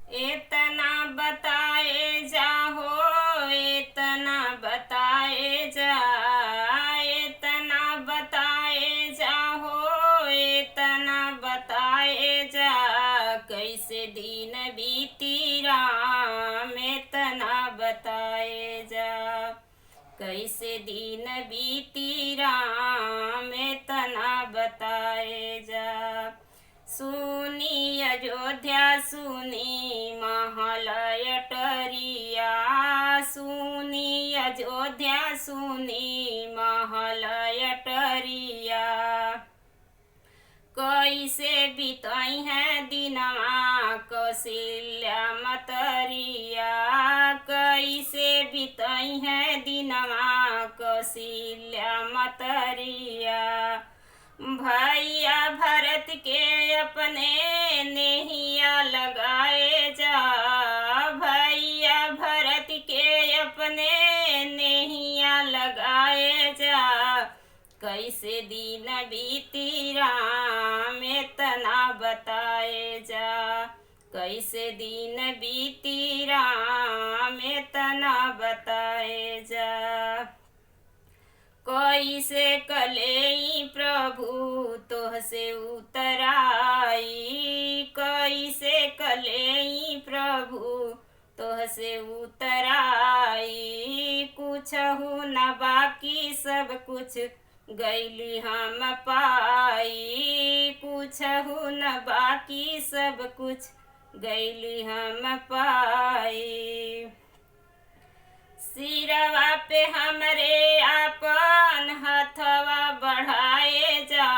इतना बताए जा हो, इतना बताए जा, इतना बताए जा हो, इतना बताए जा, कैसे दिन बीती राम, इतना बताए जा, कैसे दिन बीती राम, इतना बताए जा। सुनी अयोध्या सुनी महल अटरिया, सुनी अयोध्या सुनी महल अटरिया, कैसे बिताई है दिनवा कौशल्या मतरिया, कैसे बिताई है दिनवा कौशल्या मतरिया। भैया भरत के अपने नेहिया लगाए जा, भैया भरत के अपने नेहिया लगाए जा, कैसे दिन बीती राम, इतना बताए जा, कैसे दिन बीती राम, इतना बताए जा। कैसे कलेई प्रभु तोहसे उतराई, कैसे कलेई प्रभु तोहसे उतराई, कुछहु न बाकी सब कुछ गैली हम पाई, कुछहु न बाकी सब कुछ गैली हम पाई। सिरवा पे हमरे आपन हथवा बढ़ाए जा,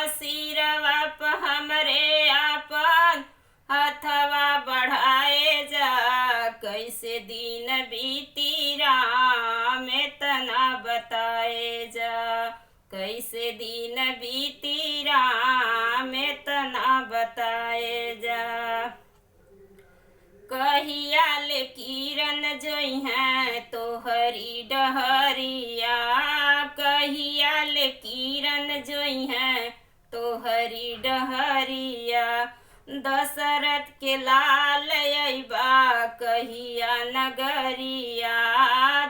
सिरवा पे हमरे आपन हथवा बढ़ाए जा, कैसे दिन बीती राम, इतना बताए जा, कैसे दिन बीती राम, इतना बताए जा। कहियाल किरण जोई है तोहरी डहरिया, कहियाल किरण जोई है तोहरी डहरिया, दशरथ के लाल अइबा कहिया नगरिया,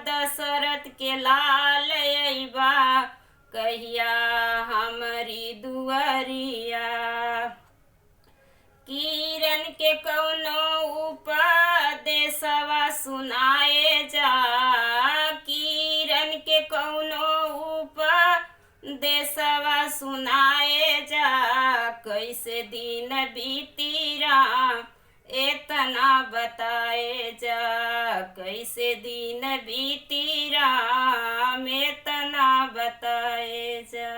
दशरथ के लाल अइबा कहिया हमारी दुआरिया। किरण के कौनो उपदेशवा सुनाए जा, किरण के कौनो उपदेशवा सुनाए जा, कैसे दिन बीती राम, इतना बताए जा, कैसे दिन बीती राम, इतना बताए जा।